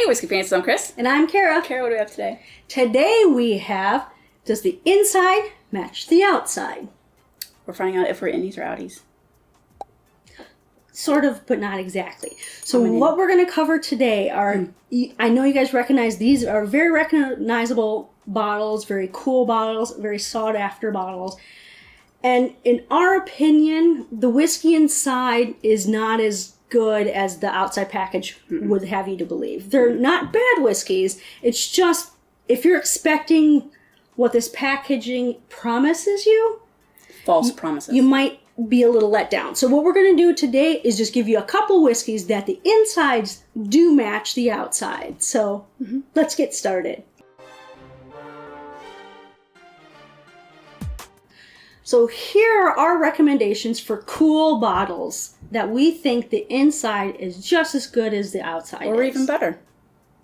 Hey, Whiskey Fans, I'm Chris. And I'm Kara. Kara, what do we have today? Today we have, does the inside match the outside? We're finding out if we're innies or outies. Sort of, but not exactly. So what we're going to cover today are, I know you guys recognize, these are very recognizable bottles, very cool bottles, very sought after bottles. And in our opinion, the whiskey inside is not as good as the outside package would have you to believe. They're not bad whiskeys. It's just, if you're expecting what this packaging promises you, False promises. you might be a little let down. So what we're going to do today is just give you a couple whiskeys that the insides do match the outside. So let's get started. So here are our recommendations for cool bottles that we think the inside is just as good as the outside Or is. even better. Why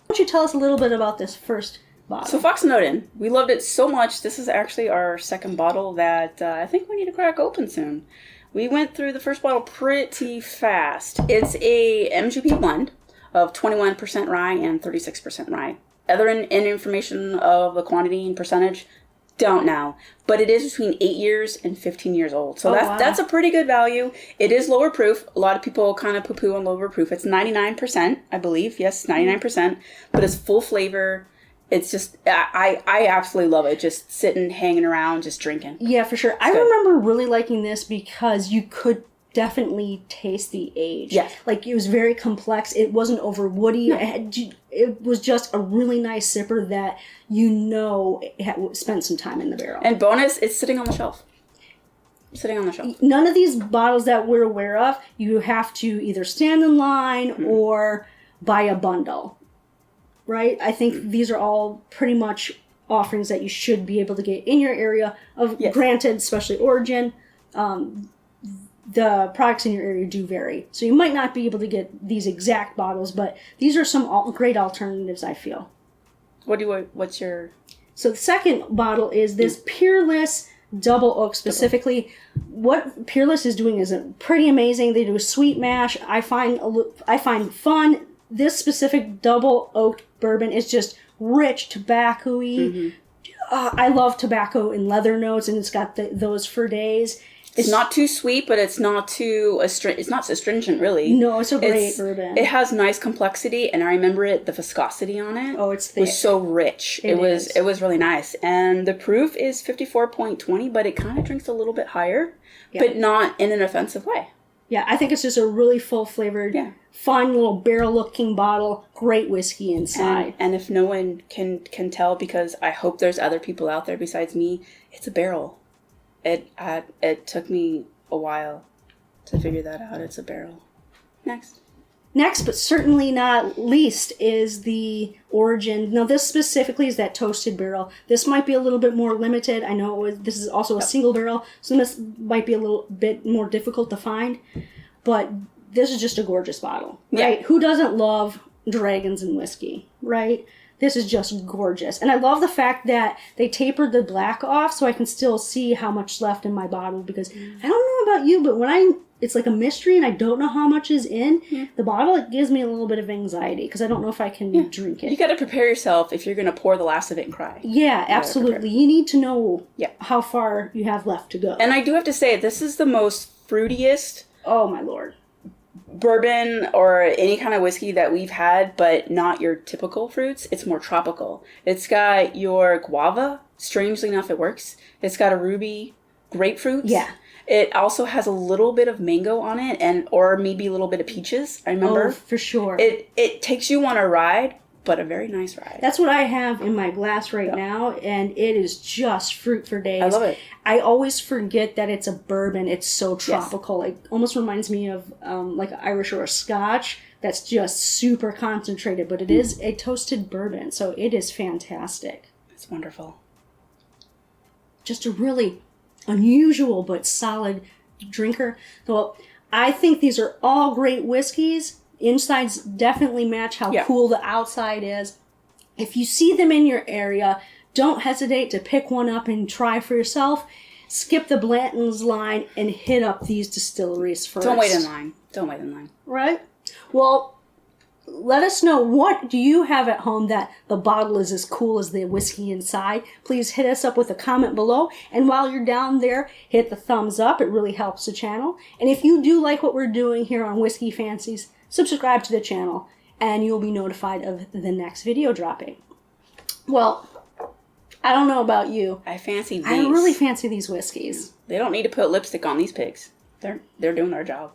don't you tell us a little bit about this first bottle? So Fox Noden, we loved it so much. This is actually our second bottle that I think we need to crack open soon. We went through the first bottle pretty fast. It's a MGP blend of 21% rye and 36% rye. Other information of the quantity and percentage, don't know. But it is between 8 years and 15 years old. So that's a pretty good value. It is lower proof. A lot of people kind of poo-poo on lower proof. It's 99%, I believe. Yes, 99%. But it's full flavor. It's just, I absolutely love it. Just sitting, hanging around, just drinking. Yeah, for sure. I remember really liking this because you could definitely taste the age. Yes. Like, it was very complex. It wasn't over woody. No. It was just a really nice sipper that it had spent some time in the barrel. And bonus, it's sitting on the shelf. Sitting on the shelf. None of these bottles that we're aware of, you have to either stand in line or buy a bundle. Right? I think these are all pretty much offerings that you should be able to get in your area of, granted, especially Origin, the products in your area do vary. So you might not be able to get these exact bottles, but these are some great alternatives, I feel. What's your... So the second bottle is this Peerless Double Oak specifically. What Peerless is doing is pretty amazing. They do a sweet mash. I find fun. This specific Double Oak bourbon is just rich, tobacco-y. I love tobacco and leather notes, and it's got those for days. It's not too sweet, but it's not too it's not astringent, really. No, it's a great bourbon. It has nice complexity, and I remember the viscosity on it. Oh, it's thick. Was so rich. It was really nice. And the proof is 54.20, but it kind of drinks a little bit higher, but not in an offensive way. Yeah, I think it's just a really full-flavored, fun little barrel-looking bottle. Great whiskey inside. And if no one can tell, because I hope there's other people out there besides me, it's a barrel. It took me a while to figure that out. It's a barrel. Next, but certainly not least, is the Origin. Now, this specifically is that toasted barrel. This might be a little bit more limited. I know this is also a single barrel, so this might be a little bit more difficult to find. But this is just a gorgeous bottle, right? Yeah. Who doesn't love dragons and whiskey, right? This is just gorgeous. And I love the fact that they tapered the black off so I can still see how much left in my bottle, because I don't know about you, but it's like a mystery and I don't know how much is in the bottle, it gives me a little bit of anxiety because I don't know if I can drink it. You got to prepare yourself if you're going to pour the last of it and cry. Yeah, absolutely. You need to know how far you have left to go. And I do have to say, this is the most fruitiest... Oh, my Lord. Bourbon or any kind of whiskey that we've had, but not your typical fruits. It's more tropical. It's got your guava. Strangely enough, it works. It's got a ruby, grapefruit. Yeah. It also has a little bit of mango on it, or maybe a little bit of peaches. I remember. Oh, for sure. It takes you on a ride, but a very nice ride. That's what I have in my glass right now, and it is just fruit for days. I love it. I always forget that it's a bourbon. It's so tropical. Yes. It almost reminds me of like an Irish or a Scotch that's just super concentrated, but it is a toasted bourbon, so it is fantastic. It's wonderful. Just a really unusual but solid drinker. So I think these are all great whiskeys. Insides definitely match how cool the outside is. If you see them in your area, don't hesitate to pick one up and try for yourself. Skip the Blanton's line and hit up these distilleries first. Don't wait in line. Don't wait in line. Right? Well, let us know, what do you have at home that the bottle is as cool as the whiskey inside? Please hit us up with a comment below. And while you're down there, hit the thumbs up. It really helps the channel. And if you do like what we're doing here on Whiskey Fancies, subscribe to the channel and you'll be notified of the next video dropping. Well, I don't know about you. I fancy these. I really fancy these whiskeys. They don't need to put lipstick on these pigs. They're doing their job.